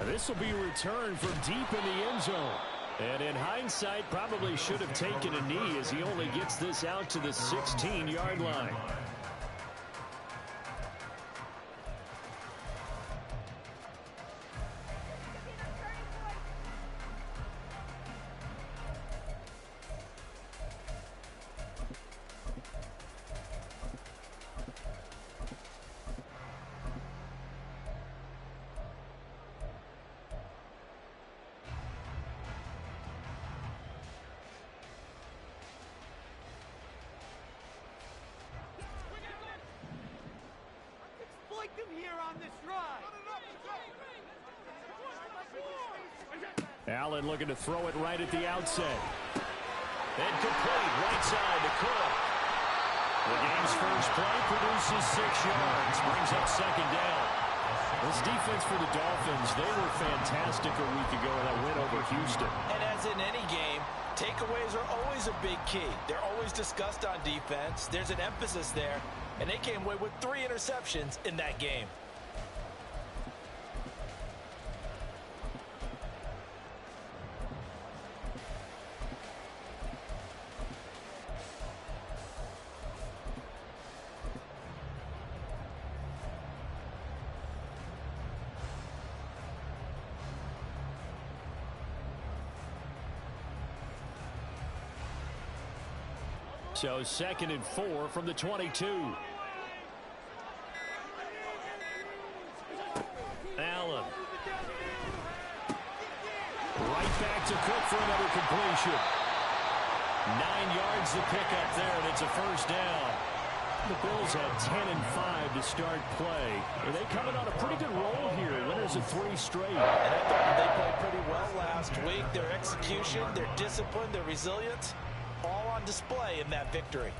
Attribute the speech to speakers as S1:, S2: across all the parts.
S1: This will be a return from deep in the end zone. And in hindsight, probably should have taken a knee as he only gets this out to the 16-yard line.
S2: Allen looking to throw it right at the outset. And complete right side to Cook. The game's first play produces 6 yards. Brings up second down. This defense for the Dolphins, they were fantastic a week ago in that win over Houston.
S3: And as in any game, takeaways are always a big key. They're always discussed on defense. There's an emphasis there. And they came away with 3 interceptions in that game.
S2: So 2nd and 4 from the 22. Allen. Right back to Cook for another completion. 9 yards to pick up there, and it's a first down. The Bills had 10 and 5 to start play. Are they coming on a pretty good roll here? Winners of 3 straight.
S3: And I thought they played pretty well last week. Their execution, their discipline, their resilience, all on display in that victory.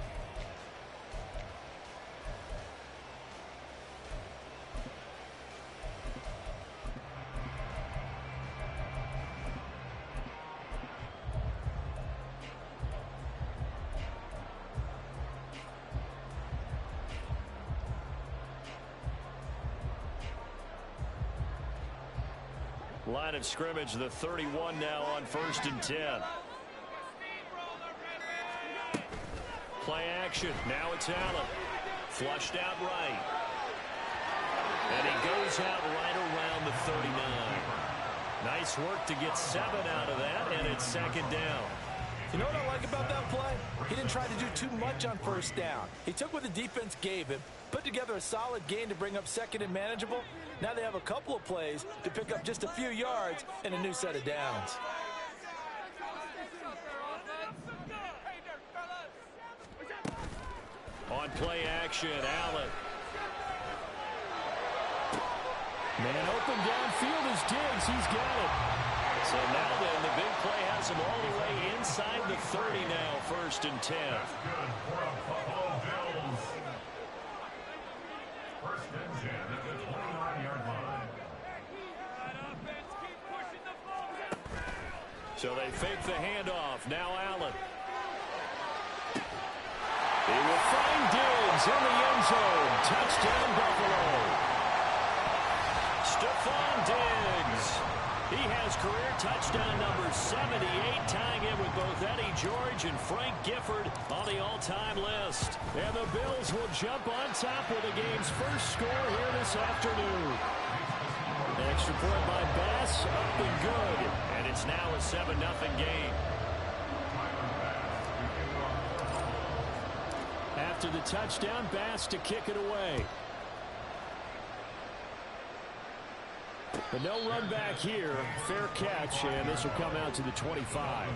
S2: Line of scrimmage, the 31 now on 1st and 10. Play action. Now it's Allen. Flushed out right. And he goes out right around the 39. Nice work to get 7 out of that, and it's 2nd down.
S3: You know what I like about that play? He didn't try to do too much on 1st down. He took what the defense gave him, put together a solid gain to bring up 2nd and manageable. Now they have a couple of plays to pick up just a few yards and a new set of downs.
S2: On play action, Allen. Man open downfield is Diggs. He's got it. So now then, the big play has him all the way inside the 30 now, 1st and 10. So they fake the handoff. Now Allen. He will find Diggs in the end zone. Touchdown, Buffalo. Stephon Diggs. He has career touchdown number 78, tying it with both Eddie George and Frank Gifford on the all-time list. And the Bills will jump on top with the game's first score here this afternoon. Extra point by Bass, up and good. And it's now a 7-0 game. After the touchdown, Bass to kick it away. But no run back here. Fair catch, and this will come out to the 25.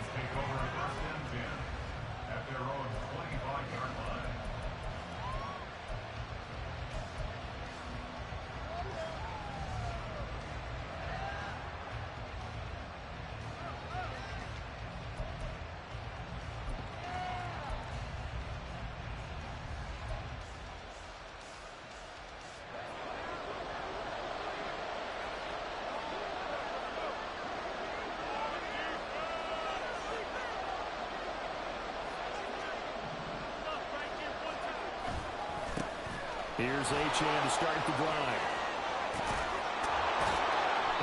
S2: Here's Achane to start the drive.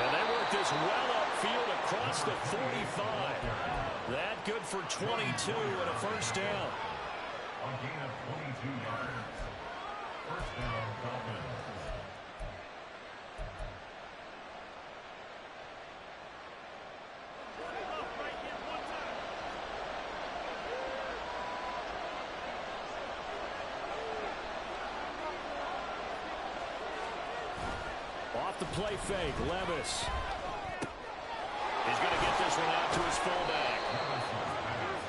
S2: And they work take this well upfield across the 45. That good for 22 and a first down.
S4: A gain of 22 yards. First down, Dolphins.
S1: Off the play fake, Levis. He's going to get this one out to his fullback.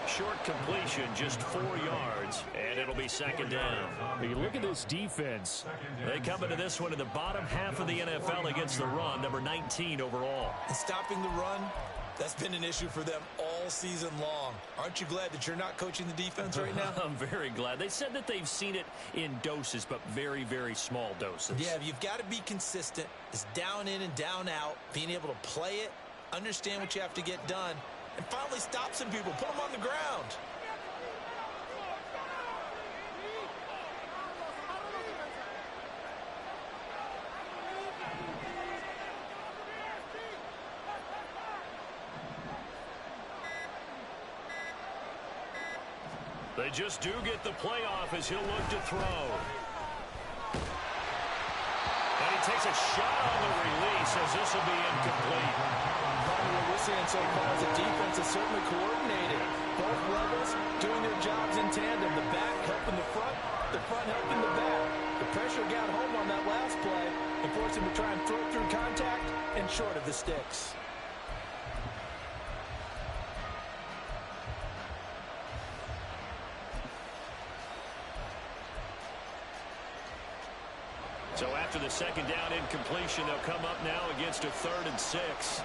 S1: Short completion, just 4 yards, and it'll be second down. You look at this defense. They come into this one in the bottom half of the NFL against the run, number 19 overall.
S3: And stopping the run, that's been an issue for them all season long. Aren't you glad that you're not coaching the defense right now?
S1: I'm very glad. They said that they've seen it in doses, but very, very small doses.
S3: Yeah, you've got to be consistent. It's down in and down out, being able to play it, understand what you have to get done, and finally stop some people, put them on the ground.
S1: They just do get the playoff as he'll look to throw. And he takes a shot on the release as this will be incomplete.
S3: What we're seeing so far is the defense is certainly coordinated. Both levels doing their jobs in tandem. The back helping the front helping the back. The pressure got home on that last play and forced him to try and throw through contact and short of the sticks.
S1: So after the second down incompletion, they'll come up now against a 3rd and 6.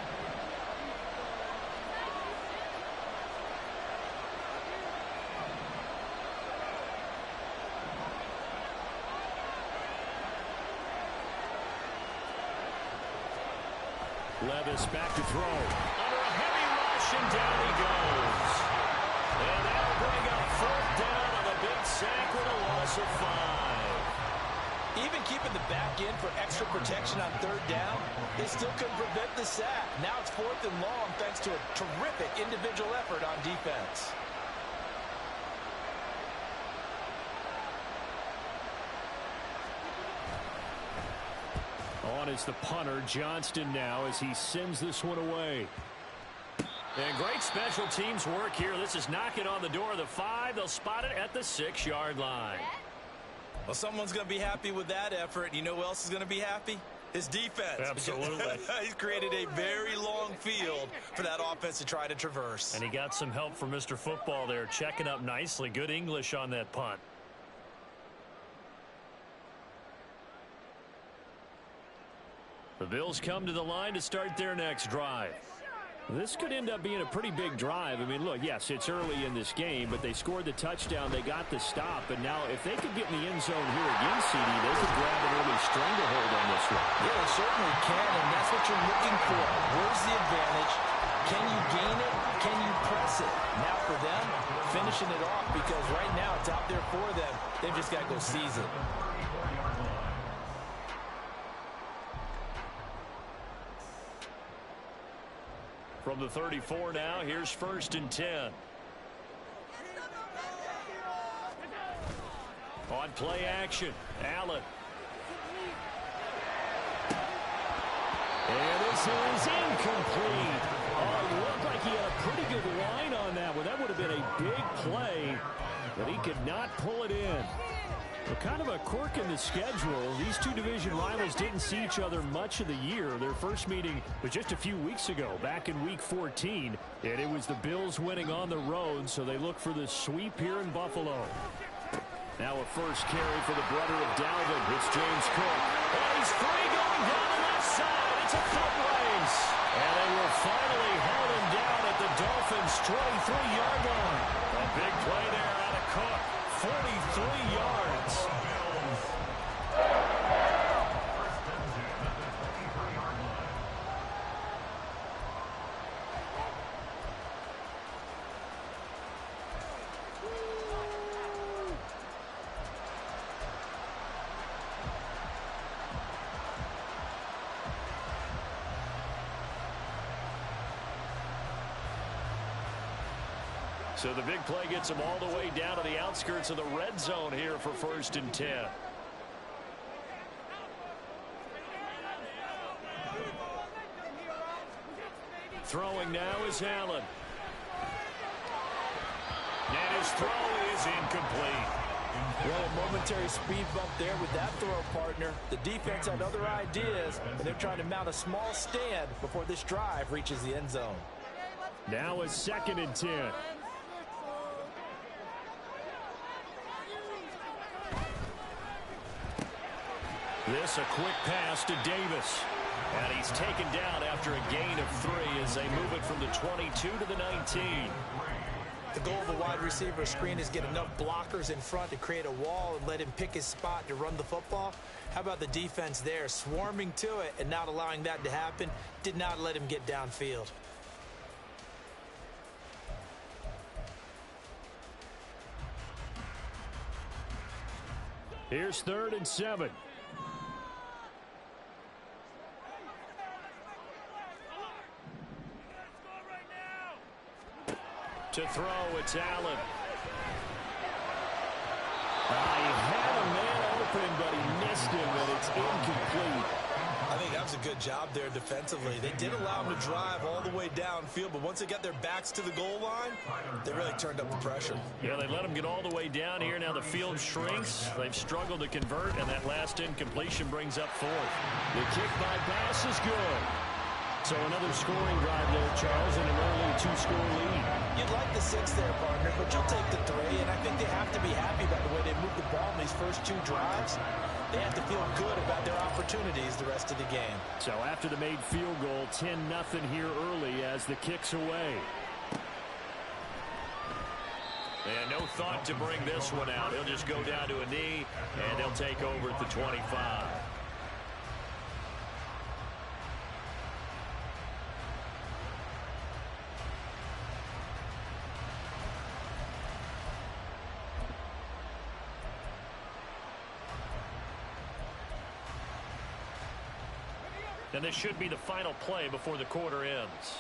S1: Levis back to throw. Under a heavy rush, and down he goes. And that'll bring up 4th down on a big sack with a loss of 5.
S3: Even keeping the back in for extra protection on 3rd down, they still couldn't prevent the sack. Now it's 4th and long thanks to a terrific individual effort on defense.
S1: On is the punter, Johnston now, as he sends this one away. And great special teams work here. This is knocking on the door of the 5. They'll spot it at the 6-yard line.
S3: Well, someone's going to be happy with that effort. You know who else is going to be happy? His defense.
S1: Absolutely.
S3: He's created a very long field for that offense to try to traverse.
S1: And he got some help from Mr. Football there, checking up nicely. Good English on that punt. The Bills come to the line to start their next drive. This could end up being a pretty big drive. I mean, look, yes, it's early in this game, but they scored the touchdown. They got the stop. And now if they could get in the end zone here again, CD, they could grab an early stranglehold on this one.
S3: Yeah, they certainly can, and that's what you're looking for. Where's the advantage? Can you gain it? Can you press it? Now for them, finishing it off, because right now it's out there for them. They've just got to go seize it.
S1: From the 34 now, here's 1st and 10. On play action, Allen. And this is incomplete. Oh, it looked like he had a pretty good line on that one. That would have been a big play, but he could not pull it in. Well, kind of a quirk in the schedule. These two division rivals didn't see each other much of the year. Their first meeting was just a few weeks ago, back in Week 14. And it was the Bills winning on the road, so they look for the sweep here in Buffalo. Now a first carry for the brother of Dalvin. It's James Cook. And he's free going down the left side. It's a foot race. And they will finally haul him down at the Dolphins' 23-yard line. A big play there out of Cook. 43 yards.
S2: So the big play gets them all the way down to the outskirts of the red zone here for 1st and 10. Throwing now is Allen. And his throw is incomplete.
S3: Well, a momentary speed bump there with that throw, partner. The defense had other ideas, and they're trying to mount a small stand before this drive reaches the end zone.
S1: Now is 2nd and 10.
S2: This a quick pass to Davis. And he's taken down after a gain of 3 as they move it from the 22 to the 19.
S3: The goal of a wide receiver screen is get enough blockers in front to create a wall and let him pick his spot to run the football. How about the defense there, swarming to it and not allowing that to happen? Did not let him get downfield.
S1: Here's 3rd and 7.
S2: To throw, it's Allen.
S1: He had a man open, but he missed him, and it's incomplete.
S3: I think that was a good job there defensively. They did allow him to drive all the way downfield, but once they got their backs to the goal line, they really turned up the pressure.
S2: Yeah, they let him get all the way down here. Now the field shrinks. They've struggled to convert, and that last incompletion brings up 4th.
S1: The kick by pass is good. So another scoring drive there, Charles, and an early 2-score lead.
S3: You'd like the 6 there, partner, but you'll take the 3, and I think they have to be happy about the way they moved the ball in these first 2 drives. They have to feel good about their opportunities the rest of the game.
S1: So after the made field goal, 10-0 here early as the kick's away.
S2: And no thought to bring this one out. He'll just go down to a knee, and they'll take over at the 25. And this should be the final play before the quarter ends.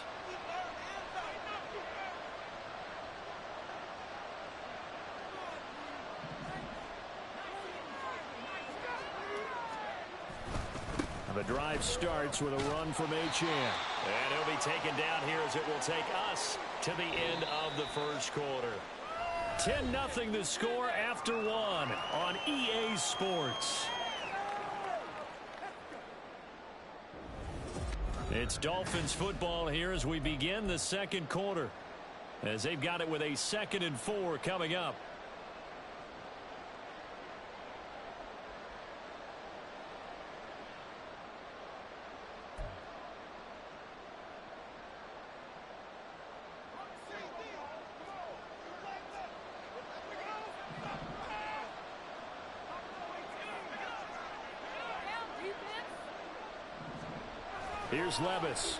S1: The drive starts with a run from Achane.
S2: And he'll be taken down here as it will take us to the end of the first quarter.
S1: 10-0 the score after 1 on EA Sports. It's Dolphins football here as we begin the second quarter, as they've got it with a 2nd and 4 coming up. Here's Levis.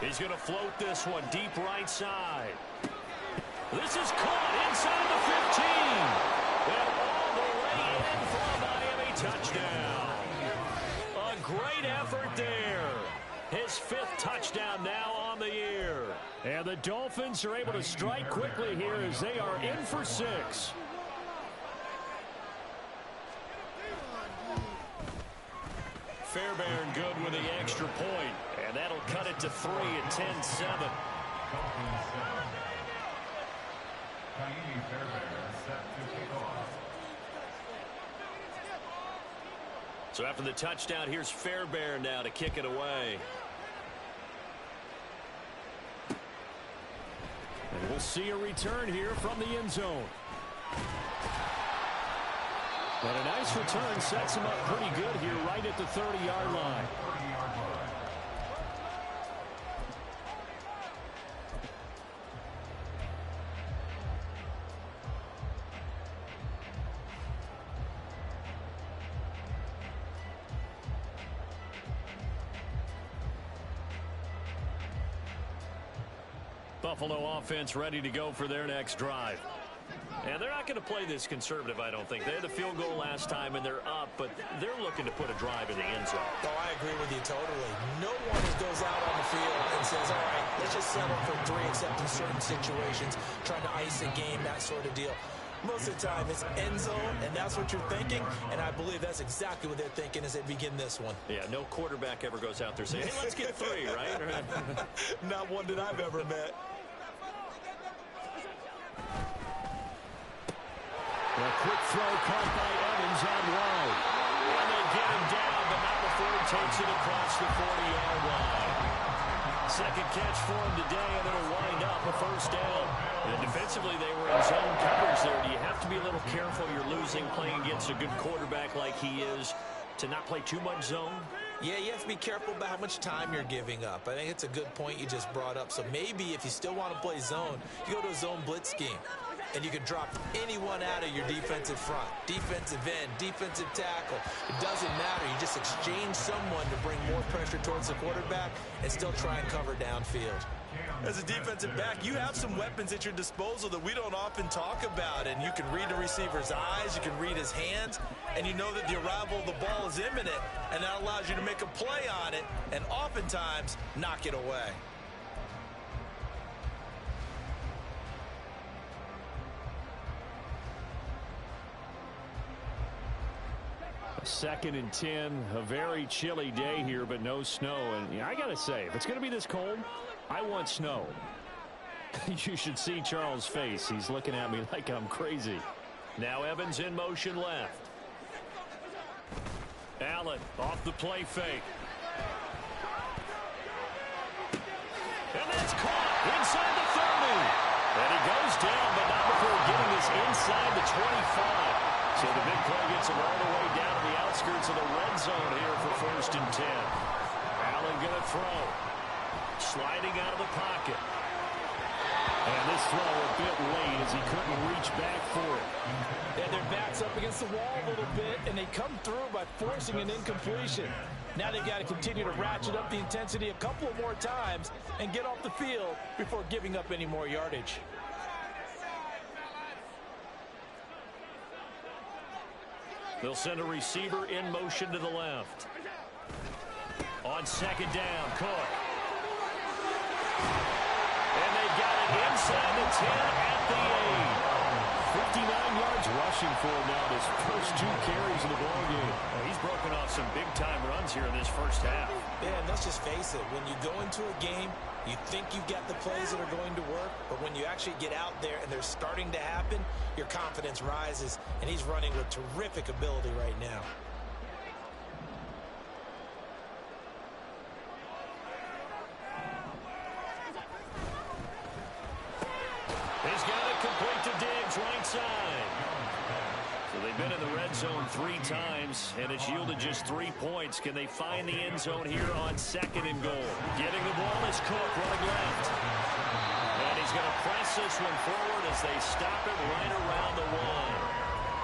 S2: He's going to float this one deep right side. This is caught inside the 15. And all the way in for a Miami touchdown. A great effort there. His 5th touchdown now on the year.
S1: And the Dolphins are able to strike quickly here as they are in for 6.
S2: Fairbairn good with the extra point, and that'll cut it to 3 at 10-7. So after the touchdown, here's Fairbairn now to kick it away.
S1: And we'll see a return here from the end zone. But a nice return sets him up pretty good here right at the 30-yard line.
S2: Buffalo offense ready to go for their next drive. And they're not going to play this conservative, I don't think. They had the field goal last time, and they're up, but they're looking to put a drive in the end zone.
S3: Oh, I agree with you totally. No one goes out on the field and says, all right, let's just settle for 3, except in certain situations, trying to ice a game, that sort of deal. Most of the time, it's end zone, and that's what you're thinking, and I believe that's exactly what they're thinking as they begin this one.
S2: Yeah, no quarterback ever goes out there saying, hey, let's get 3, right?
S3: Not one that I've ever met.
S1: A quick throw caught by Evans on wide.
S2: And they get him down, but not before he takes it across the 40-yard line. Second catch for him today, and it'll wind up a first down. And defensively, they were in zone coverage there. Do you have to be a little careful? You're losing playing against a good quarterback like he is to not play too much zone?
S3: Yeah, you have to be careful about how much time you're giving up. I think it's a good point you just brought up. So maybe if you still want to play zone, you go to a zone blitz scheme. And you can drop anyone out of your defensive front. Defensive end, defensive tackle. It doesn't matter. You just exchange someone to bring more pressure towards the quarterback and still try and cover downfield. As a defensive back, you have some weapons at your disposal that we don't often talk about. And you can read the receiver's eyes, you can read his hands, and you know that the arrival of the ball is imminent, and that allows you to make a play on it and oftentimes knock it away.
S1: Second and 10, a very chilly day here, but no snow. And yeah, I got to say, if it's going to be this cold, I want snow. You should see Charles' face. He's looking at me like I'm crazy.
S2: Now Evans in motion left. Allen off the play fake. And that's caught inside the 30. And he goes down, but not before getting this inside the 25. So the big play gets him all the way down to the outskirts of the red zone here for first and 10. Allen going to throw. Sliding out of the pocket.
S1: And this throw a bit late as he couldn't reach back for it.
S3: Yeah, their back's up against the wall a little bit, and they come through by forcing an incompletion. Now they've got to continue to ratchet up the intensity a couple of more times and get off the field before giving up any more yardage.
S2: They'll send a receiver in motion to the left. On second down, Cook. And they got it inside the 10 at the 8.
S1: 59 yards rushing for him now, his first 2 carries in the ballgame.
S2: Well, he's broken off some big-time runs here in this first half.
S3: Yeah, and let's just face it. When you go into a game, you think you've got the plays that are going to work, but when you actually get out there and they're starting to happen, your confidence rises, and he's running with terrific ability right now.
S2: He's got it complete to Diggs, right side. So they've been in the red zone 3 times, and it's yielded just 3 points. Can they find the end zone here on second and goal? Getting the ball is Cook running left. And he's going to press this one forward as they stop it right around the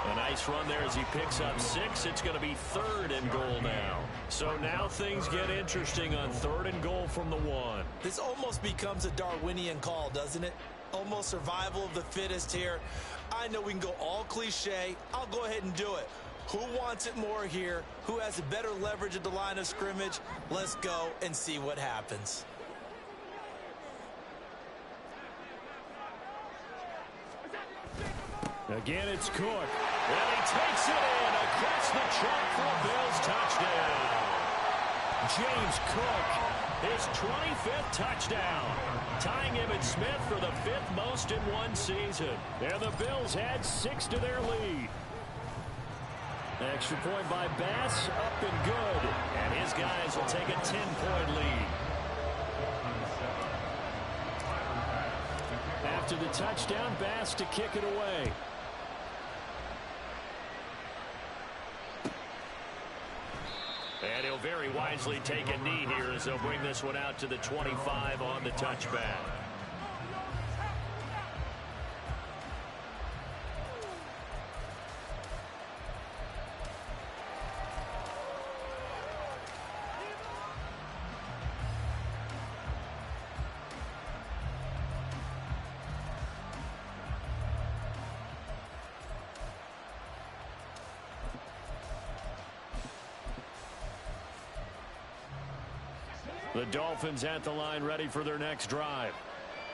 S2: 1. A nice run there as he picks up 6. It's going to be third and goal now. So now things get interesting on third and goal from the 1.
S3: This almost becomes a Darwinian call, doesn't it? Almost survival of the fittest here. I know we can go all cliche. I'll go ahead and do it. Who wants it more here? Who has a better leverage at the line of scrimmage? Let's go and see what happens.
S1: Again, it's Cook.
S2: And he takes it in across the chalk for a Bills touchdown. James Cook, his 25th touchdown, tying Emmitt Smith for the 5th most in one season.
S1: And the Bills add 6 to their lead. Extra point by Bass, up and good.
S2: And his guys will take a 10-point lead.
S1: After the touchdown, Bass to kick it away.
S2: And he'll very wisely take a knee here as they'll bring this one out to the 25 on the touchback. The Dolphins at the line, ready for their next drive.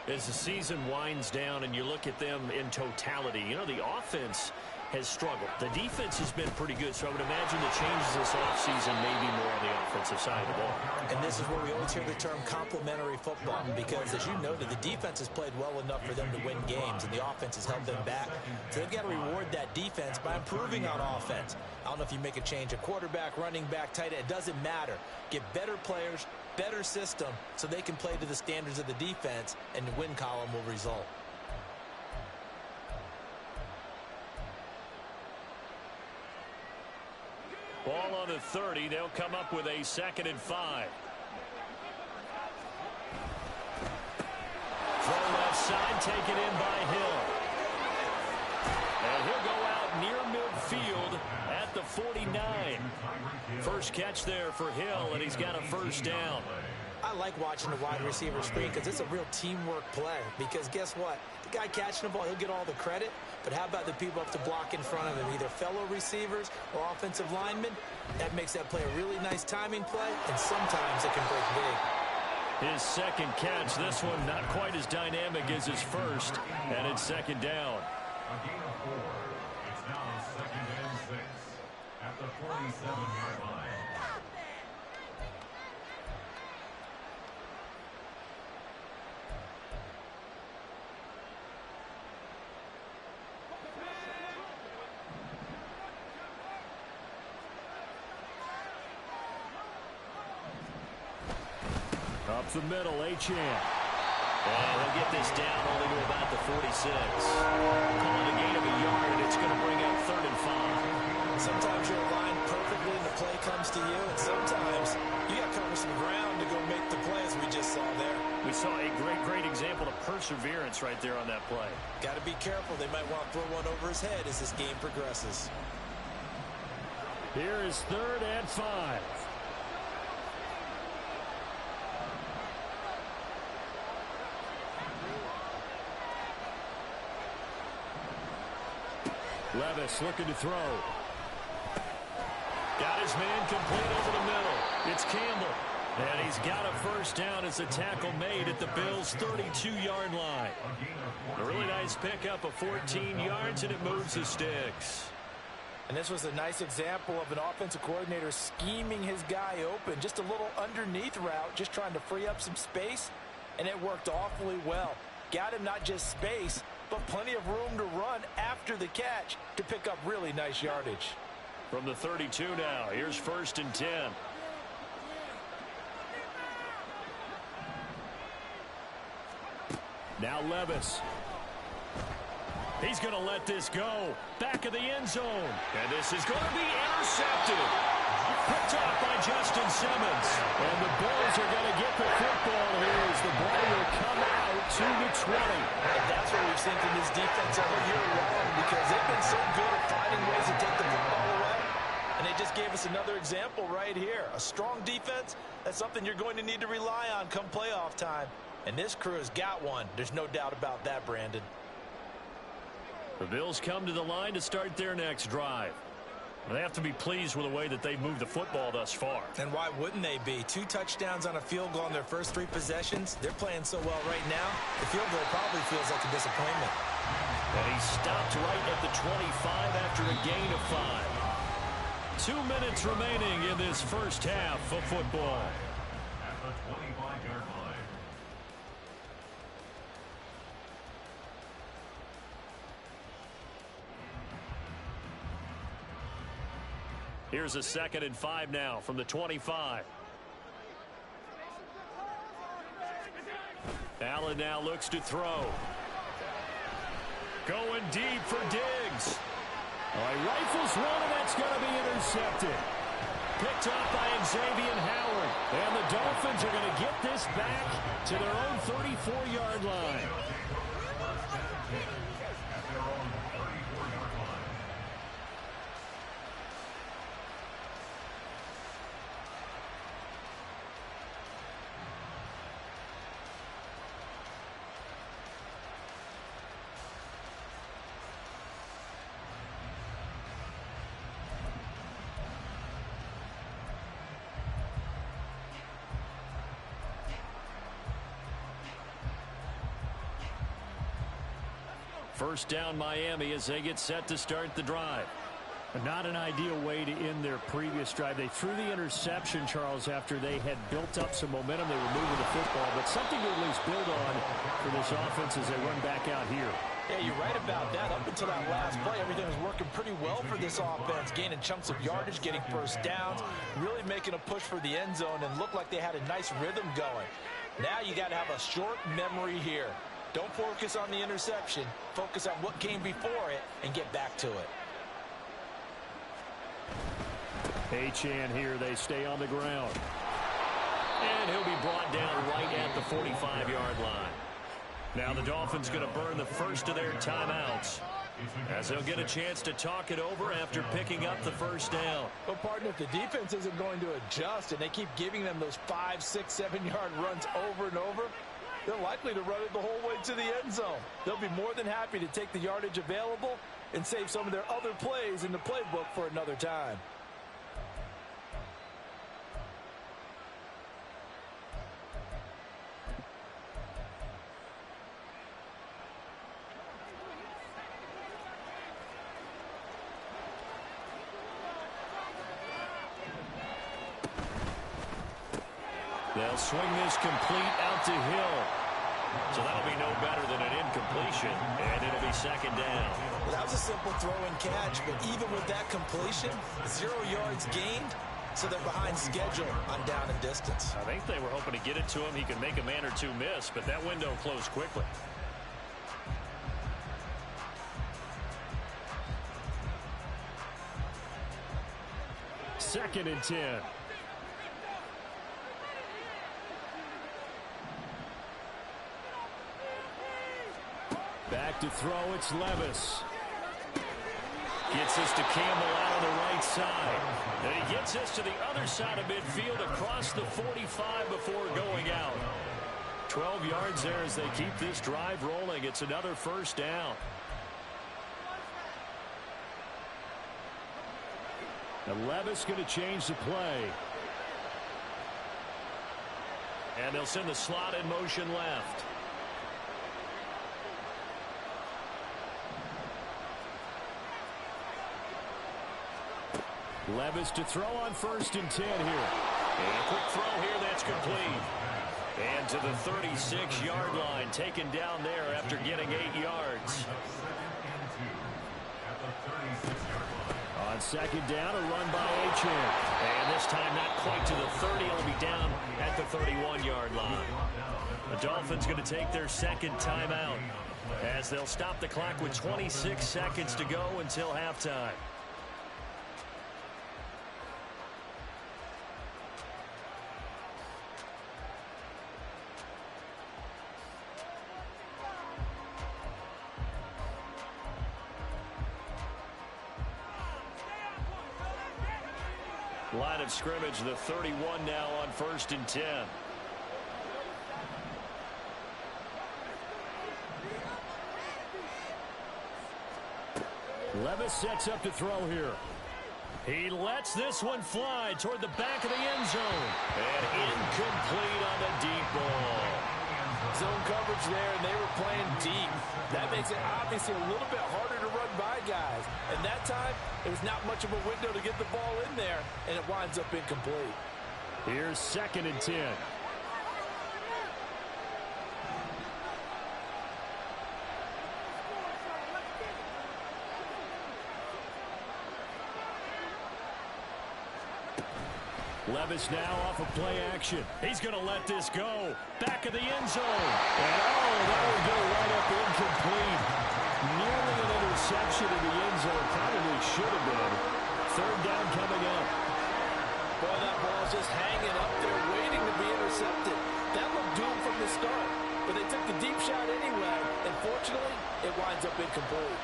S1: As the season winds down and you look at them in totality, you know, the offense has struggled. The defense has been pretty good, so I would imagine the changes this offseason may be more on the offensive side of the ball.
S3: And this is where we always hear the term complementary football, because as you noted, the defense has played well enough for them to win games, and the offense has held them back. So they've got to reward that defense by improving on offense. I don't know if you make a change, a quarterback, running back, tight end, it doesn't matter. Get better players, better system, so they can play to the standards of the defense, and the win column will result.
S2: Ball on the 30. They'll come up with a 2nd and 5. Throw left side, taken in by Hill. And he'll go out near midfield at the 49. First catch there for Hill, and he's got a first down.
S3: I like watching the wide receiver screen because it's a real teamwork play. Because guess what? The guy catching the ball, he'll get all the credit. But how about the people up to block in front of him, either fellow receivers or offensive linemen? That makes that play a really nice timing play, and sometimes it can break big.
S2: His second catch, this one not quite as dynamic as his first, and it's 2nd down.
S4: A gain of 4. It's now 2nd and 6 at the 47-yard line.
S2: Up the middle, Achane.
S1: And he'll get this down only to about the 46. Calling a gain of a yard, and it's going to bring up 3rd and 5.
S3: Sometimes you're aligned perfectly and the play comes to you, and sometimes you got to cover some ground to go make the play, as we just saw there.
S2: We saw a great example of perseverance right there on that play.
S3: Got to be careful. They might want to throw one over his head as this game progresses.
S2: Here is 3rd and 5. Levis looking to throw. Got his man complete over the middle. It's Campbell. And he's got a first down as a tackle made at the Bills' 32-yard line. A really nice pickup of 14 yards, and it moves the sticks.
S3: And this was a nice example of an offensive coordinator scheming his guy open. Just a little underneath route, just trying to free up some space, and it worked awfully well. Got him not just space, but plenty of room to run after the catch to pick up really nice yardage.
S2: From the 32 now, here's 1st and 10. Now Levis. He's going to let this go. Back of the end zone. And this is going to be intercepted. Picked off by Justin Simmons. And the Bills are going to get the football here as the ball will come out to the 20.
S3: And that's what we've seen from this defense all year long, because they've been so good at finding ways to take the football away. And they just gave us another example right here. A strong defense, that's something you're going to need to rely on come playoff time. And this crew has got one. There's no doubt about that, Brandon.
S2: The Bills come to the line to start their next drive. They have to be pleased with the way that they've moved the football thus far.
S3: And why wouldn't they be? 2 touchdowns on a field goal in their first 3 possessions. They're playing so well right now, the field goal probably feels like a disappointment.
S1: And he stopped right at the 25 after a gain of 5.
S2: 2 minutes remaining in this first half of football.
S4: At the 25-yard line.
S2: Here's a 2nd and 5 now from the 25. Allen now looks to throw. Going deep for Diggs. He rifles one, and that's going to be intercepted. Picked off by Xavier Howard. And the Dolphins are going to get this back to their own 34-yard line. First down Miami as they get set to start the drive.
S1: Not an ideal way to end their previous drive. They threw the interception, Charles, after they had built up some momentum. They were moving the football, but something to at least build on for this offense as they run back out here.
S3: Yeah, you're right about that. Up until that last play, everything was working pretty well for this offense, gaining chunks of yardage, getting first downs, really making a push for the end zone, and looked like they had a nice rhythm going. Now you got to have a short memory here. Don't focus on the interception. Focus on what came before it and get back to it.
S1: Achane here. They stay on the ground.
S2: And he'll be brought down right at the 45-yard line. Now the Dolphins going to burn the first of their timeouts as they'll get a chance to talk it over after picking up the first down.
S3: Well, partner, if the defense isn't going to adjust and they keep giving them those 5, 6, 7-yard runs over and over, they're likely to run it the whole way to the end zone. They'll be more than happy to take the yardage available and save some of their other plays in the playbook for another time.
S2: They'll swing this complete out to Hill. So that'll be no better than an incompletion, and it'll be second down.
S3: Well, that was a simple throw and catch, but even with that completion, 0 yards gained, so they're behind schedule on down and distance.
S2: I think they were hoping to get it to him. He could make a man or two miss, but that window closed quickly.
S1: Second and 10. Back to throw, it's Levis.
S2: Gets this to Campbell out on the right side. And he gets this to the other side of midfield across the 45 before going out. 12 yards there as they keep this drive rolling. It's another first down.
S1: And Levis going to change the play.
S2: And they'll send the slot in motion left.
S1: Levis to throw on first and 10 here.
S2: And a quick throw here, that's complete. And to the 36-yard line, taken down there after getting 8 yards.
S1: On second down, a run by Achane.
S2: And this time not quite to the 30. It'll be down at the 31-yard line. The Dolphins going to take their second timeout as they'll stop the clock with 26 seconds to go until halftime. Line of scrimmage, the 31 now on first and 10.
S1: Levis sets up to throw here.
S2: He lets this one fly toward the back of the end zone. And incomplete on the deep ball.
S3: Zone coverage there, and they were playing deep. That makes it obviously a little bit harder to run by guys. And that time, there's not much of a window to get the ball in there, and it winds up incomplete.
S1: Here's second and 10. Levis now off of play action.
S2: He's going to let this go. Back of the end zone.
S1: And that will go right up incomplete. Nearly an interception in the end zone. Probably should have been. Third down coming up.
S3: Boy, that ball's just hanging up there waiting to be intercepted. That looked doomed from the start. But they took the deep shot anyway. And fortunately, it winds up incomplete.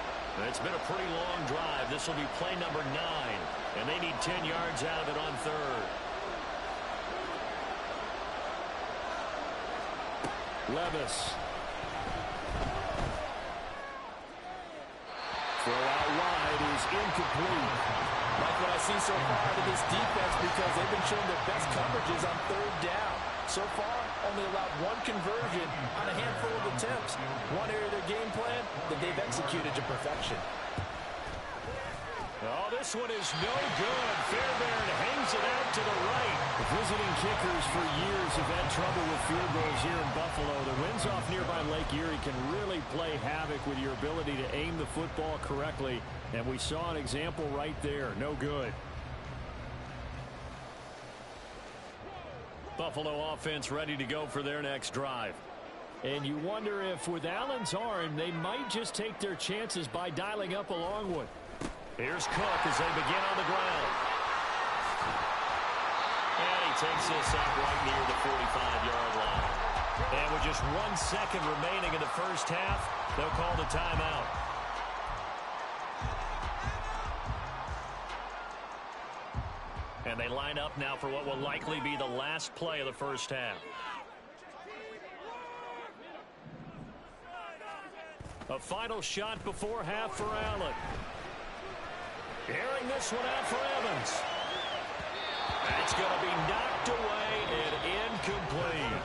S2: It's been a pretty long drive. This will be play number 9. And they need 10 yards out of it on third.
S1: Levis. Throw out wide is incomplete.
S3: Like what I see so far out of this defense because they've been showing their best coverages on third down. So far, only allowed one conversion on a handful of attempts. One area of their game plan that they've executed to perfection.
S2: Oh, this one is no good. Fairbairn hangs it out to the right.
S1: The visiting kickers for years have had trouble with field goals here in Buffalo. The winds off nearby Lake Erie can really play havoc with your ability to aim the football correctly. And we saw an example right there. No good.
S2: Buffalo offense ready to go for their next drive.
S1: And you wonder if with Allen's arm, they might just take their chances by dialing up a long one.
S2: Here's Cook as they begin on the ground. And he takes this up right near the 45-yard line. And with just 1 second remaining in the first half, they'll call the timeout. And they line up now for what will likely be the last play of the first half. A final shot before half for Allen. Airing this one out for Evans. That's going to be knocked away and incomplete.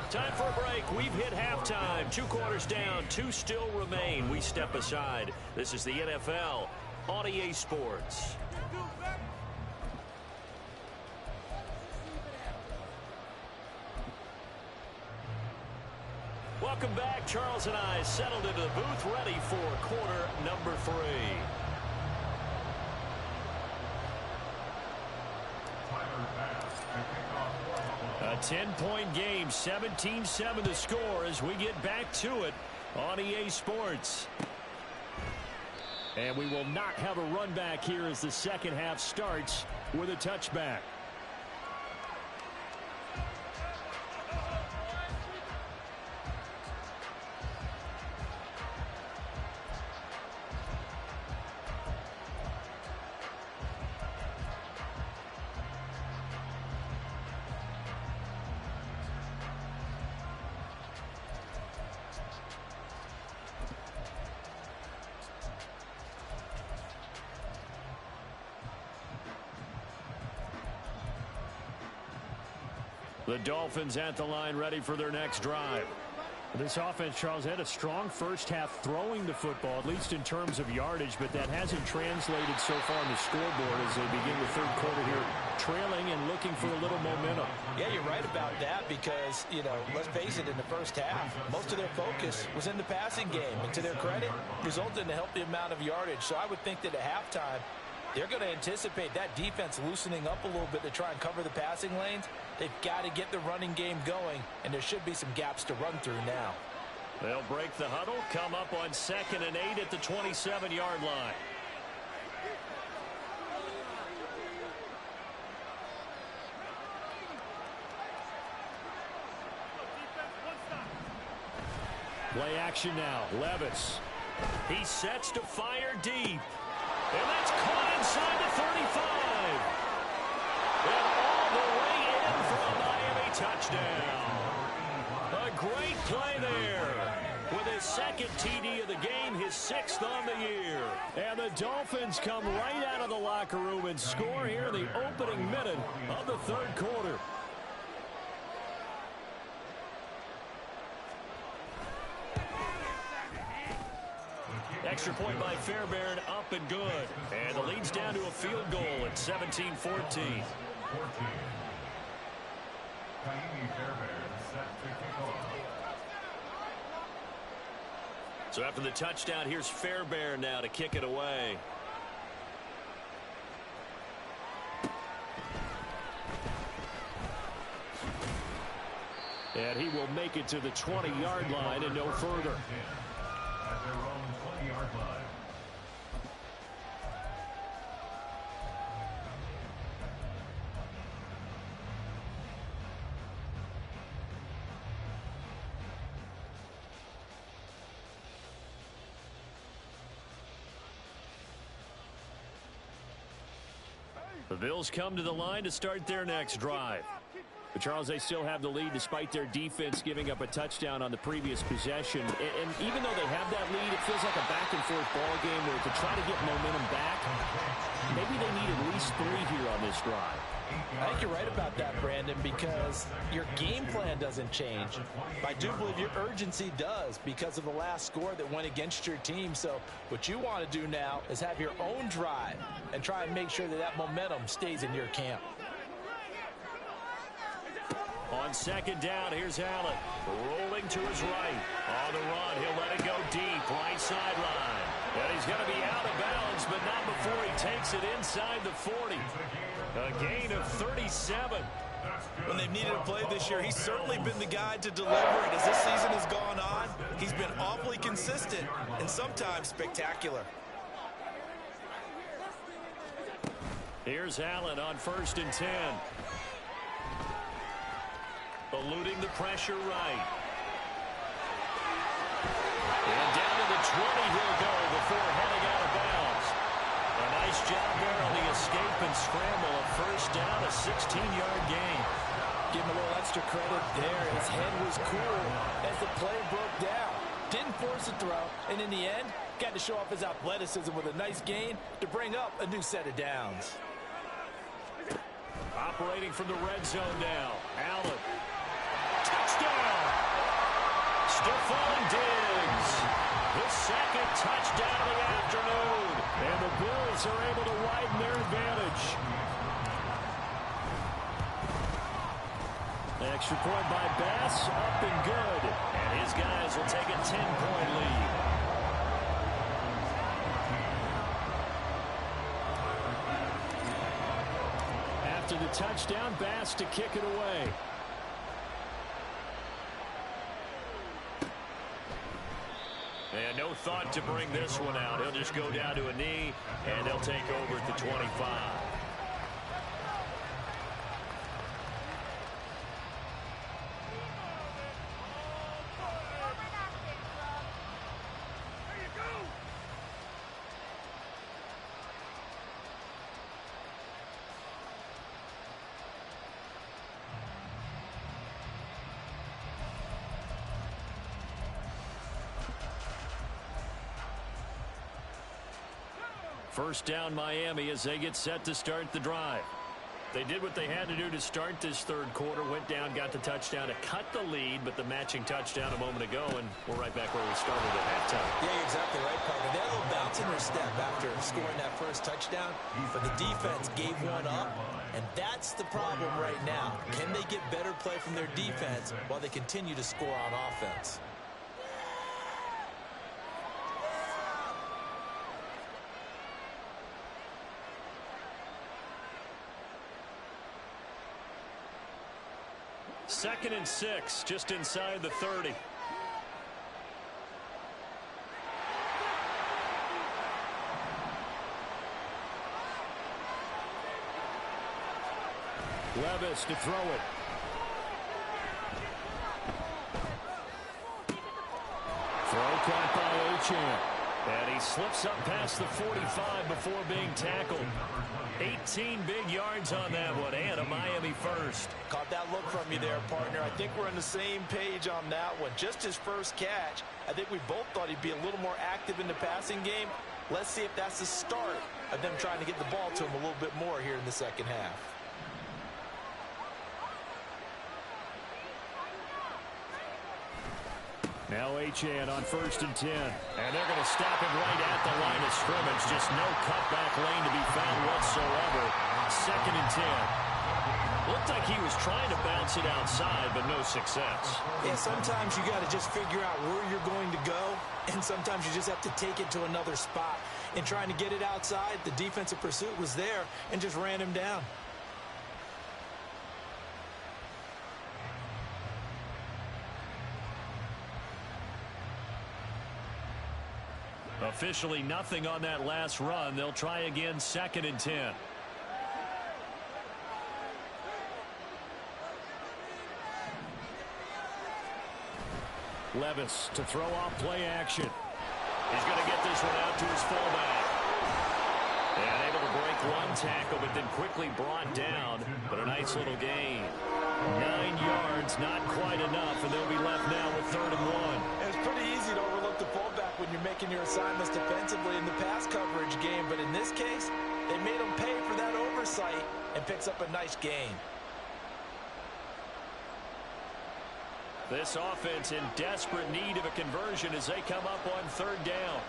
S2: Time for a break. We've hit halftime. 2 quarters down. 2 still remain. We step aside. This is the NFL on EA Sports. Welcome back. Charles and I settled into the booth ready for quarter number 3. A 10-point game, 17-7 to score as we get back to it on EA Sports.
S1: And we will not have a run back here as the second half starts with a touchback.
S2: The Dolphins at the line ready for their next drive.
S1: This offense, Charles, had a strong first half throwing the football, at least in terms of yardage, but that hasn't translated so far on the scoreboard as they begin the third quarter here, trailing and looking for a little momentum.
S3: Yeah, you're right about that because, you know, let's face it, in the first half, most of their focus was in the passing game. And to their credit, resulted in a healthy amount of yardage. So I would think that at halftime, they're going to anticipate that defense loosening up a little bit to try and cover the passing lanes. They've got to get the running game going, and there should be some gaps to run through now.
S2: They'll break the huddle, come up on 2nd and 8 at the 27-yard line.
S1: Play action now. Levis.
S2: He sets to fire deep. And that's caught inside the 35. And all the way in for a Miami touchdown. A great play there. With his 2nd TD of the game, his 6th on the year.
S1: And the Dolphins come right out of the locker room and score here in the opening minute of the third quarter.
S2: Extra point by Fairbairn, up and good. And the lead's down to a field goal at 17-14. So after the touchdown, here's Fairbairn now to kick it away.
S1: And he will make it to the 20-yard line and no further.
S4: At their own 20-yard line.
S2: The Bills come to the line to start their next drive.
S1: But Charles, they still have the lead despite their defense giving up a touchdown on the previous possession. And even though they have that lead, it feels like a back-and-forth ball game where to try to get momentum back, maybe they need at least 3 here on this drive.
S3: I think you're right about that, Brandon, because your game plan doesn't change. I do believe your urgency does because of the last score that went against your team. So what you want to do now is have your own drive and try and make sure that that momentum stays in your camp.
S2: On second down, here's Allen. Rolling to his right. On the run, he'll let it go deep. Right sideline. And he's going to be out of bounds, but not before he takes it inside the 40. A gain of 37.
S5: When they've needed a play this year, he's certainly been the guy to deliver it. As this season has gone on, he's been awfully consistent and sometimes spectacular.
S2: Here's Allen on 1st and 10. Eluding the pressure right. And down to the 20 he'll go before heading out of bounds. A nice job there on the escape and scramble. A first down, a 16-yard gain.
S3: Give him a little extra credit there. His head was cool as the play broke down. Didn't force a throw, and in the end, got to show off his athleticism with a nice gain to bring up a new set of downs.
S2: Operating from the red zone now. Allen. Touchdown! Stephon Diggs. His second touchdown of the afternoon.
S1: And the Bills are able to widen their advantage. The extra point by Bass, up and good.
S2: And his guys will take a 10-point lead.
S1: After the touchdown, Bass to kick it away.
S2: And no thought to bring this one out. He'll just go down to a knee, and they'll take over at the 25. First down Miami as they get set to start the drive. They did what they had to do to start this third quarter. Went down, got the touchdown to cut the lead, but the matching touchdown a moment ago, and we're right back where we started at halftime.
S3: Yeah, you're exactly right, partner. They had a little bounce in their step after scoring that first touchdown, but the defense gave one up, and that's the problem right now. Can they get better play from their defense while they continue to score on offense?
S2: Second and 6, just inside the 30.
S1: Levis to throw it. Throw caught by Achane.
S2: And he slips up past the 45 before being tackled. 18 big yards on that one, and a Miami first.
S3: Caught that look from you there, partner. I think we're on the same page on that one. Just his first catch, I think we both thought he'd be a little more active in the passing game. Let's see if that's the start of them trying to get the ball to him a little bit more here in the second half.
S1: Now Achane on 1st and 10.
S2: And they're going to stop him right at the line of scrimmage. Just no cutback lane to be found whatsoever. Second and 10. Looked like he was trying to bounce it outside, but no success.
S3: Yeah, sometimes you got to just figure out where you're going to go, and sometimes you just have to take it to another spot. And trying to get it outside, the defensive pursuit was there and just ran him down.
S2: Officially nothing on that last run. They'll try again, second and 10.
S1: Levis to throw off play action.
S2: He's going to get this one out to his fullback. And able to break one tackle, but then quickly brought down. But a nice little gain. 9 yards, not quite enough, and they'll be left now with 3rd and 1.
S3: It's pretty easy to overlook the fullback like when you're making your assignments defensively in the pass coverage game, but in this case, they made him pay for that oversight and picks up a nice gain.
S2: This offense in desperate need of a conversion as they come up on third down.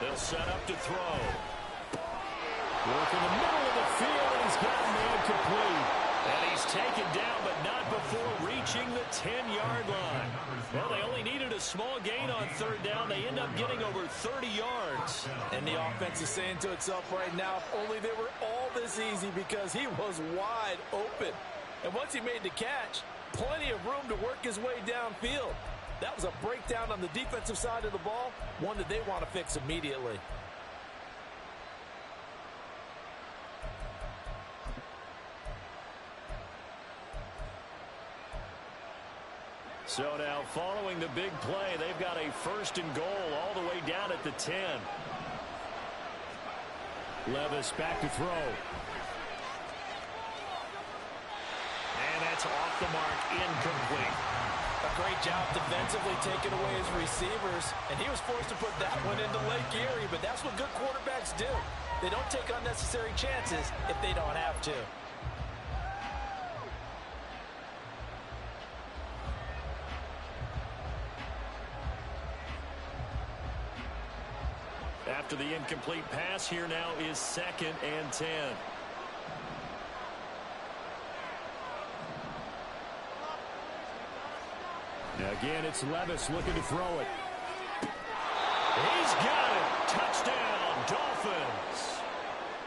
S2: They'll set up to throw.
S1: Work in the middle of the field, and he's got a man complete.
S2: And he's taken down, but not before reaching the 10-yard line. Well, they only needed a small gain on third down. They end up getting over 30 yards.
S3: And the offense is saying to itself right now, if only they were all this easy, because he was wide open. And once he made the catch, plenty of room to work his way downfield. That was a breakdown on the defensive side of the ball, one that they want to fix immediately.
S2: So now following the big play, they've got a first and goal all the way down at the 10.
S1: Levis back to throw.
S2: And that's off the mark, incomplete.
S3: A great job defensively taking away his receivers, and he was forced to put that one into Lake Erie, but that's what good quarterbacks do. They don't take unnecessary chances if they don't have to.
S2: After the incomplete pass, here now is 2nd and 10.
S1: Now again, it's Levis looking to throw it.
S2: He's got it. Touchdown, Dolphins.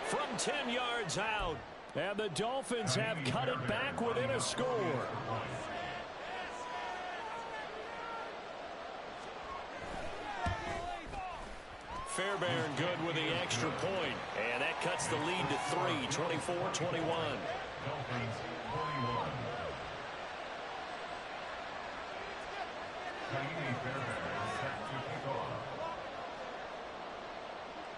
S2: From 10 yards out.
S1: And the Dolphins have cut it back within a score.
S2: Fairbairn good with the extra point. And that cuts the lead to 3, 24-21.
S4: Dolphins 41. Tahiti Fairbairn set to kick off.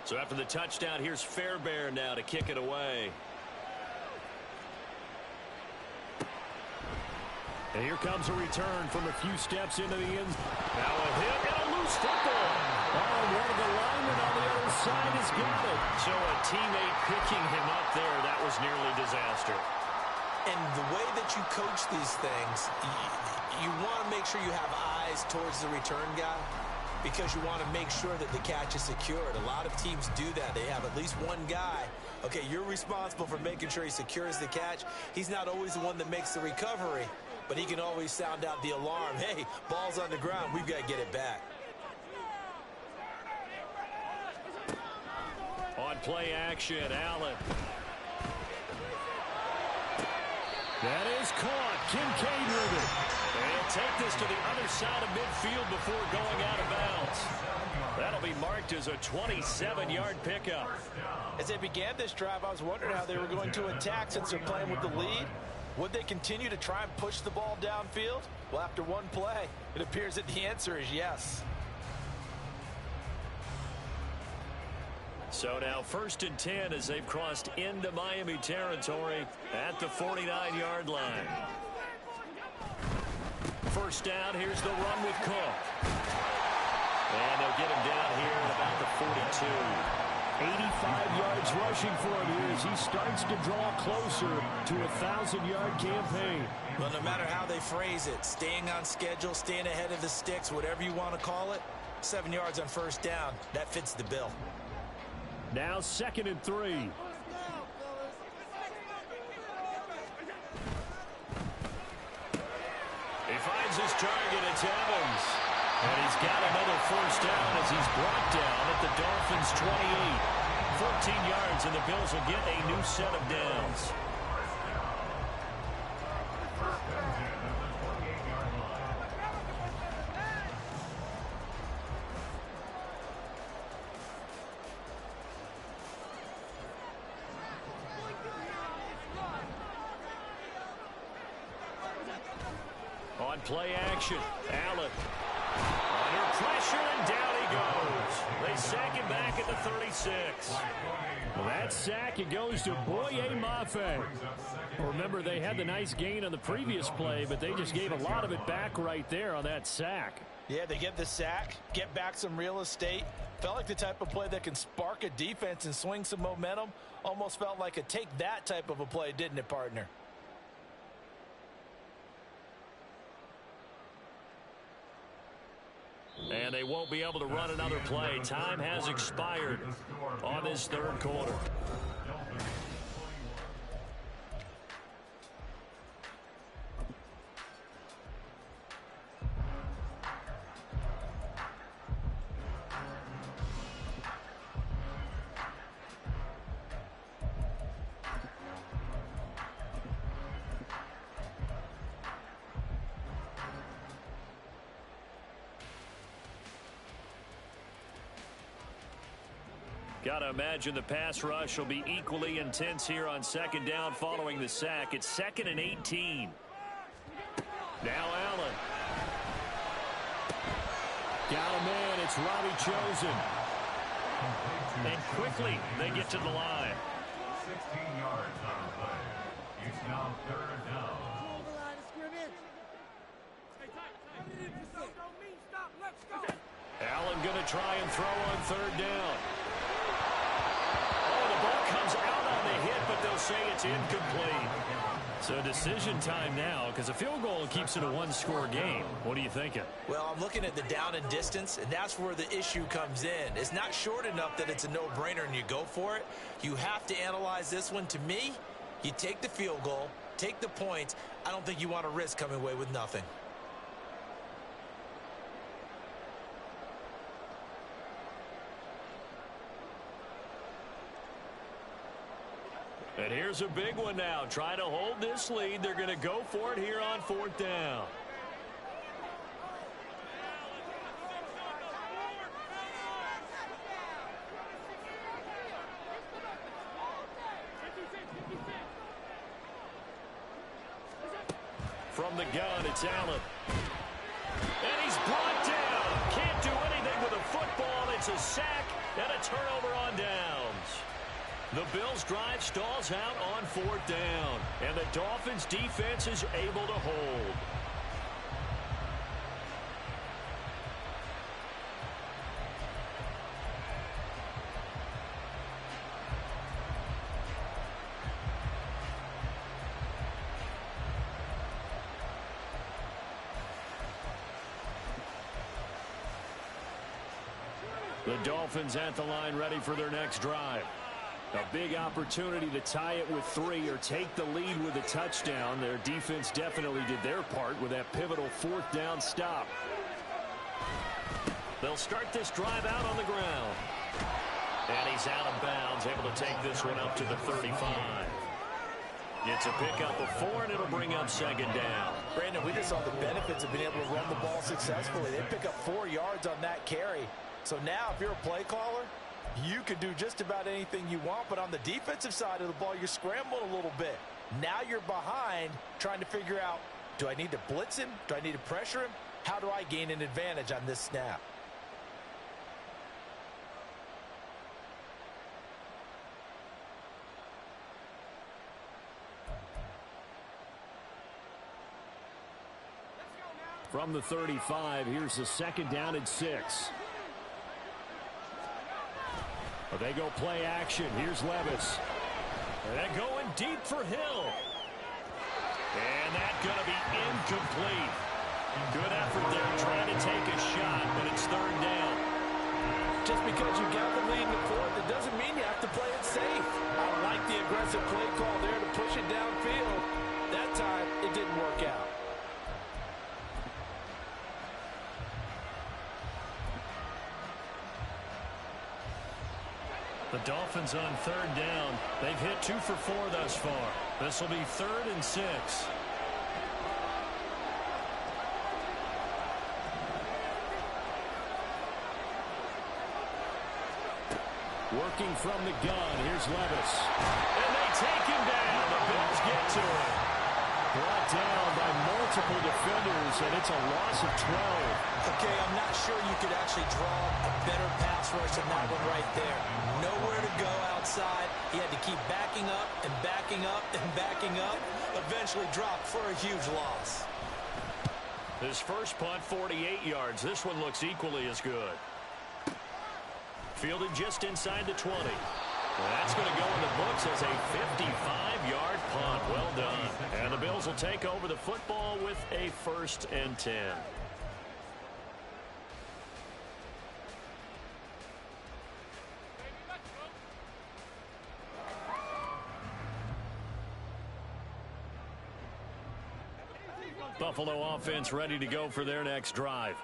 S2: So after the touchdown, here's Fairbairn now to kick it away.
S1: And here comes a return from a few steps into the end.
S2: Now a hit and a loose football.
S1: Oh, one of the linemen on the other side has got it.
S2: So a teammate picking him up there, that was nearly disaster.
S6: And the way that you coach these things, you want to make sure you have eyes towards the return guy because you want to make sure that the catch is secured. A lot of teams do that. They have at least one guy. Okay, you're responsible for making sure he secures the catch. He's not always the one that makes the recovery, but he can always sound out the alarm. Hey, ball's on the ground. We've got to get it back.
S2: On play action, Allen.
S1: That is caught. Kincaid with it.
S2: They'll take this to the other side of midfield before going out of bounds. That'll be marked as a 27-yard pickup.
S3: As they began this drive, I was wondering how they were going to attack since they're playing with the lead. Would they continue to try and push the ball downfield? Well, after one play, it appears that the answer is yes.
S2: So now 1st and 10 as they've crossed into Miami territory at the 49-yard line. First down, here's the run with Cook. And they'll get him down here at about the 42.
S1: 85 yards rushing for him here as he starts to draw closer to a 1,000-yard campaign.
S6: Well, no matter how they phrase it, staying on schedule, staying ahead of the sticks, whatever you want to call it, 7 yards on first down, that fits the bill.
S1: Now 2nd and 3.
S2: He finds his target, it's Evans. And he's got another first down as he's brought down at the Dolphins' 28. 14 yards, and the Bills will get a new set of downs. On play action, Allen. Under pressure, and down he goes. They sack him back at the 36.
S1: Well, that sack, it goes to Boye Mafe. Remember, they had the nice gain on the previous play, but they just gave a lot of it back right there on that sack.
S3: Yeah, they get the sack, get back some real estate. Felt like the type of play that can spark a defense and swing some momentum. Almost felt like a take that type of a play, didn't it, partner?
S2: And they won't be able to run another play. Time has expired on this third quarter. Got to imagine the pass rush will be equally intense here on second down following the sack. It's 2nd and 18. Now Allen.
S1: Got a man. It's Robbie Chosen.
S2: And quickly they get to the line.
S4: 16 yards on the play. It's now 3rd down.
S2: Allen going to try and throw on 3rd down. Oh, the ball comes out on the hit, but they'll say it's incomplete.
S1: So decision time now, because a field goal keeps it a one-score game. What are you thinking?
S6: Well, I'm looking at the down and distance, and that's where the issue comes in. It's not short enough that it's a no-brainer and you go for it. You have to analyze this one. To me, you take the field goal, take the points. I don't think you want to risk coming away with nothing.
S2: And here's a big one now. Trying to hold this lead. They're going to go for it here on 4th down. From the gun, it's Allen. And he's brought down. Can't do anything with a football. It's a sack and a turnover on downs. The Bills' drive stalls out on 4th down, and the Dolphins' defense is able to hold. The Dolphins at the line ready for their next drive. A big opportunity to tie it with 3 or take the lead with a touchdown. Their defense definitely did their part with that pivotal 4th down stop. They'll start this drive out on the ground. And he's out of bounds, able to take this one up to the 35. It's a pickup of 4, and it'll bring up 2nd down.
S3: Brandon, we just saw the benefits of being able to run the ball successfully. They pick up 4 yards on that carry. So now if you're a play caller, you can do just about anything you want, but on the defensive side of the ball, you're scrambling a little bit. Now you're behind trying to figure out, do I need to blitz him? Do I need to pressure him? How do I gain an advantage on this snap?
S1: From the 35, here's the 2nd down and 6. They go play action. Here's Levis.
S2: And they're going deep for Hill. And that's going to be incomplete. Good effort there trying to take a shot, but it's 3rd down.
S3: Just because you got the lead in the 4th, it doesn't mean you have to play it safe. I like the aggressive play call there to push it downfield. That time, it didn't work out.
S2: The Dolphins on 3rd down. They've hit 2 for 4 thus far. This will be 3rd and 6.
S1: Working from the gun. Here's Levis.
S2: And they take him down. The Bills get to him.
S1: Brought down by multiple multiple defenders, and it's a loss of 12.
S6: Okay, I'm not sure you could actually draw a better pass rush than that one right there. Nowhere to go outside. He had to keep backing up and backing up and backing up. Eventually dropped for a huge loss.
S2: His first punt, 48 yards. This one looks equally as good. Fielded just inside the 20. That's going to go in the books as a 55-yard punt. Well done. And the Bills will take over the football with a 1st and 10. Buffalo offense ready to go for their next drive.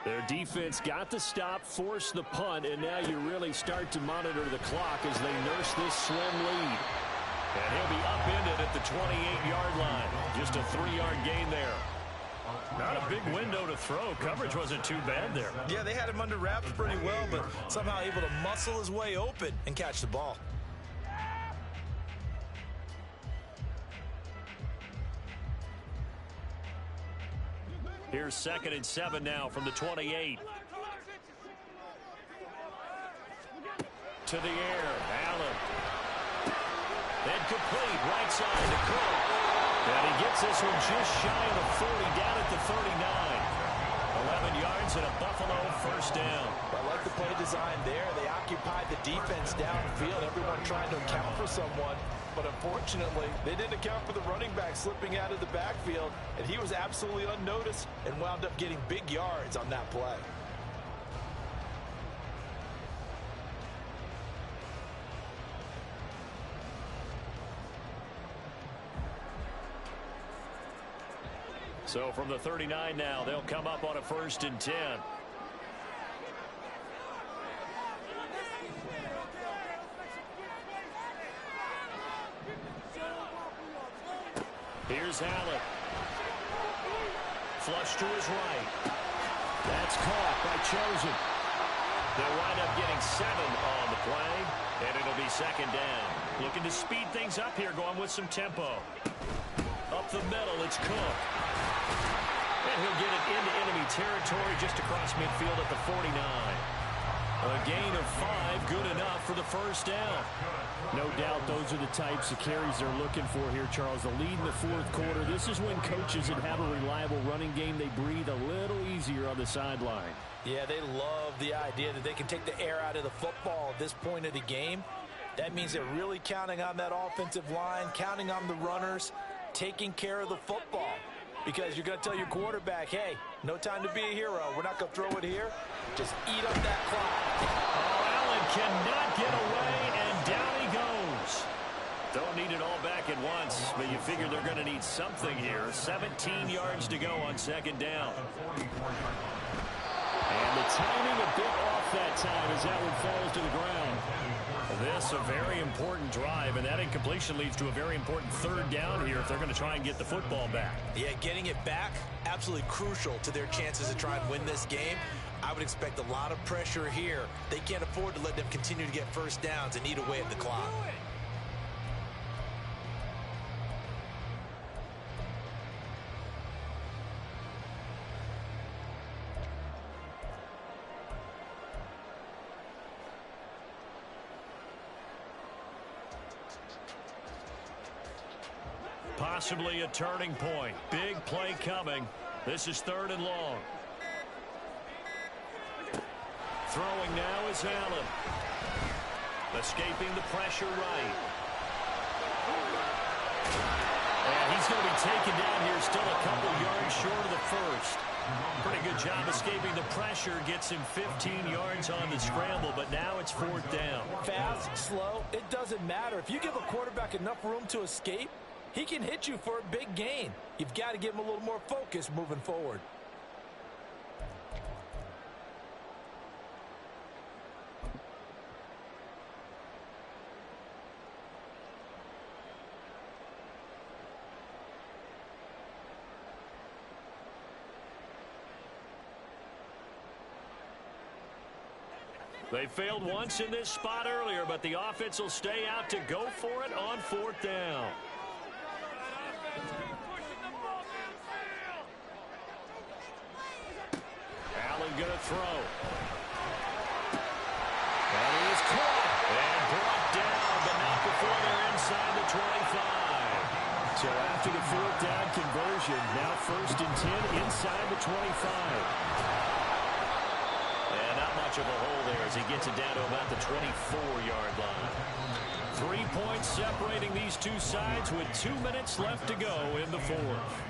S2: Their defense got the stop, forced the punt, and now you really start to monitor the clock as they nurse this slim lead. And he'll be upended at the 28-yard line. Just a 3-yard gain there. Not a big window to throw. Coverage wasn't too bad there.
S5: Yeah, they had him under wraps pretty well, but somehow able to muscle his way open and catch the ball.
S2: Here's 2nd and 7 now from the 28. To the air, Allen. And complete, right side to Cook. And he gets this one just shy of the 40, down at the 39. 11 yards and a Buffalo 1st down.
S3: I like the play design there. They occupied the defense downfield, everyone trying to account for someone. But unfortunately, they didn't account for the running back slipping out of the backfield, and he was absolutely unnoticed and wound up getting big yards on that play.
S2: So from the 39 now, they'll come up on a 1st and 10. Here's Allen. Flush to his right. That's caught by Chosen. They'll wind up getting 7 on the play, and it'll be 2nd down. Looking to speed things up here, going with some tempo. Up the middle, it's Cook. And he'll get it into enemy territory just across midfield at the 49. A gain of 5, good enough for the 1st down.
S1: No doubt those are the types of carries they're looking for here, Charles. The lead in the 4th quarter. This is when coaches that have a reliable running game, they breathe a little easier on the sideline.
S3: Yeah, they love the idea that they can take the air out of the football at this point of the game. That means they're really counting on that offensive line, counting on the runners, taking care of the football. Because you're going to tell your quarterback, hey, no time to be a hero. We're not going to throw it here. Just eat up that clock.
S2: Oh, Allen cannot get away, and down he goes. Don't need it all back at once, but you figure they're going to need something here. 17 yards to go on 2nd down.
S1: And the timing a bit off that time as that one falls to the ground.
S2: This a very important drive, and that incompletion leads to a very important 3rd down here if they're going to try and get the football back.
S6: Yeah, getting it back, absolutely crucial to their chances to try and win this game. I would expect a lot of pressure here. They can't afford to let them continue to get 1st downs and eat away at the clock.
S2: Possibly a turning point. Big play coming. This is 3rd and long. Throwing now is Allen. Escaping the pressure right. And he's going to be taken down here, still a couple yards short of the 1st. Pretty good job escaping the pressure. Gets him 15 yards on the scramble, but now it's 4th down.
S3: Fast, slow, it doesn't matter. If you give a quarterback enough room to escape, he can hit you for a big gain. You've got to give him a little more focus moving forward.
S2: They failed once in this spot earlier, but the offense will stay out to go for it on 4th down. going to throw. And he is caught and brought down, but not before they're inside the 25.
S1: So after the fourth down conversion, now 1st and 10 inside the 25.
S2: And not much of a hole there as he gets it down to about the 24-yard line. 3 points separating these two sides with 2 minutes left to go in the fourth.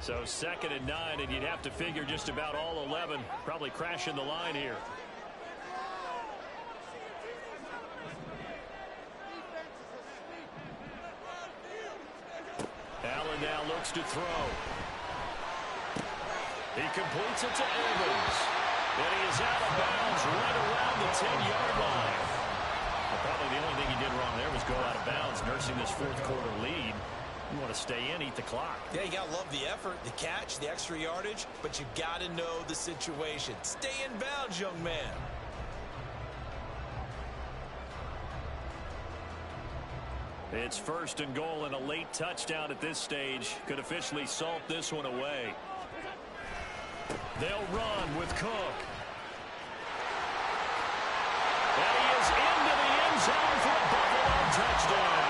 S2: So 2nd and 9, and you'd have to figure just about all 11 probably crashing the line here. Allen now looks to throw. He completes it to Evans. And he is out of bounds right around the 10-yard line. Well, probably the only thing he did wrong there was go out of bounds, nursing this fourth quarter lead. You want to stay in, eat the clock.
S6: Yeah, you got to love the effort, the catch, the extra yardage, but you got to know the situation. Stay in bounds, young man.
S2: It's 1st and goal and a late touchdown at this stage. Could officially salt this one away. They'll run with Cook. And he is into the end zone for a Buffalo touchdown.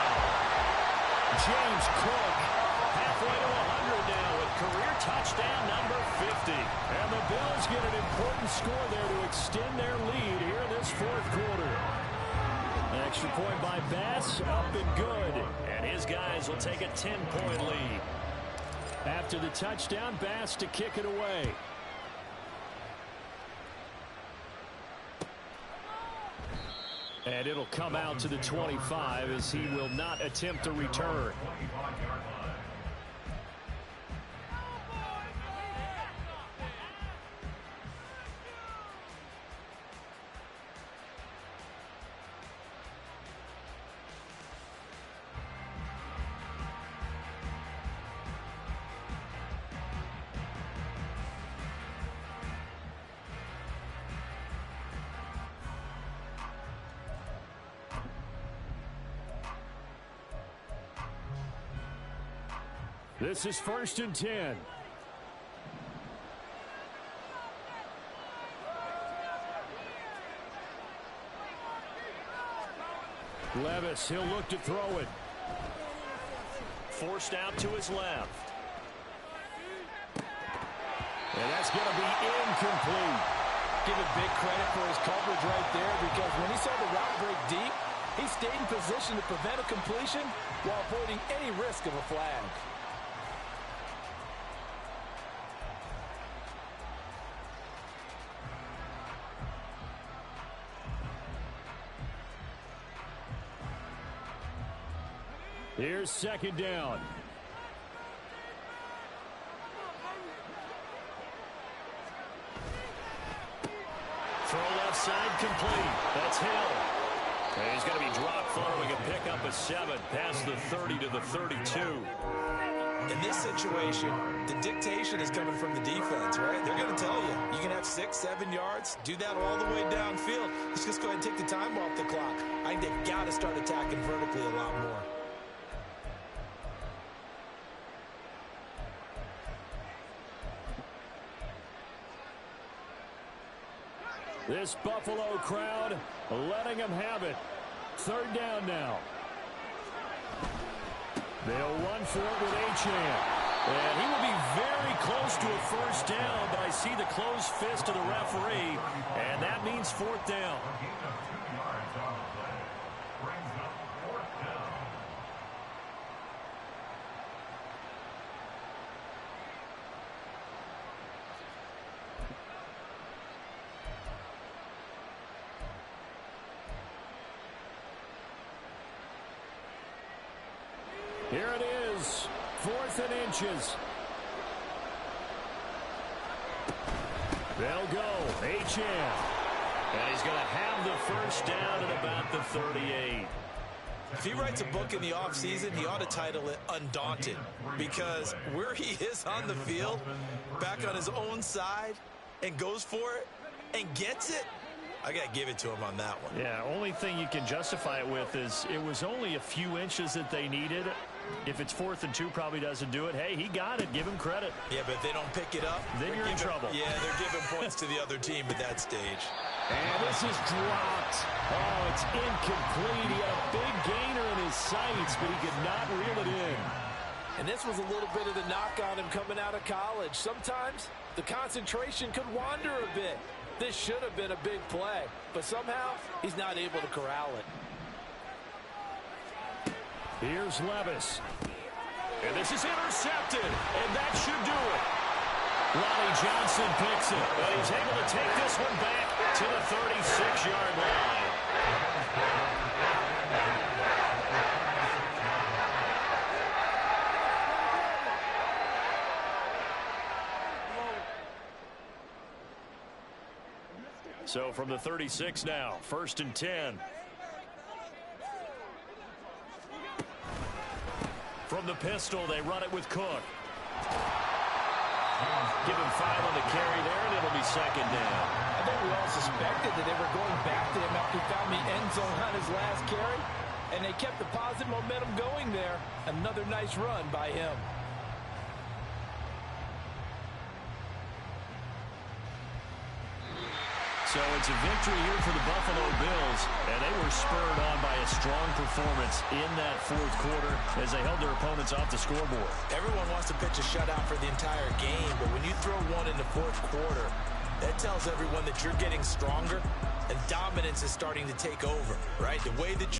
S2: James Cook halfway to 100 now with career touchdown number 50.
S1: And the Bills get an important score there to extend their lead here in this fourth quarter. An extra point by Bass, up and good.
S2: And his guys will take a 10-point lead.
S1: After the touchdown, Bass to kick it away. And it'll come out to the 25 as he will not attempt a return. This is 1st and 10. Levis, he'll look to throw it.
S2: Forced out to his left.
S1: And that's going to be incomplete.
S3: Give it big credit for his coverage right there, because when he saw the route break deep, he stayed in position to prevent a completion while avoiding any risk of a flag.
S1: Here's 2nd down.
S2: Throw left side complete. That's Hill. And he's going to be dropped following a pickup of 7 past the 30 to the 32.
S6: In this situation, the dictation is coming from the defense, right? They're going to tell you, you can have 6, 7 yards, do that all the way downfield. Let's just go ahead and take the time off the clock. I think they've got to start attacking vertically a lot more.
S1: This Buffalo crowd letting them have it. 3rd down now. They'll run for it with Achane.
S2: And he will be very close to a 1st down, but I see the closed fist of the referee, and that means 4th down.
S1: Here it is, 4th and inches. They'll go, Achane.
S2: And he's going to have the 1st down at about the 38.
S6: If he writes a book in the offseason, he ought to title it Undaunted, because where he is on the field, back on his own side, and goes for it, and gets it, I got to give it to him on that one.
S1: Yeah, only thing you can justify it with is it was only a few inches that they needed. If it's 4th and 2, probably doesn't do it. Hey, he got it. Give him credit.
S6: Yeah, but if they don't pick it up,
S1: then you're in trouble.
S6: Yeah, they're giving points to the other team at that stage.
S2: And this is dropped. Oh, it's incomplete. He had a big gainer in his sights, but he could not reel it in.
S3: And this was a little bit of the knock on him coming out of college. Sometimes the concentration could wander a bit. This should have been a big play, but somehow he's not able to corral it.
S2: Here's Levis. And this is intercepted, and that should do it. Lonnie Johnson picks it, but he's able to take this one back to the 36-yard line. So from the 36 now, 1st and 10. From the pistol, they run it with Cook. Give him 5 on the carry there, and it'll be 2nd down.
S3: I think we all suspected that they were going back to him after he found the end zone on his last carry, and they kept the positive momentum going there. Another nice run by him.
S2: So it's a victory here for the Buffalo Bills, and they were spurred on by a strong performance in that 4th quarter as they held their opponents off the scoreboard.
S6: Everyone wants to pitch a shutout for the entire game, but when you throw one in the 4th quarter, that tells everyone that you're getting stronger and dominance is starting to take over, right? The way that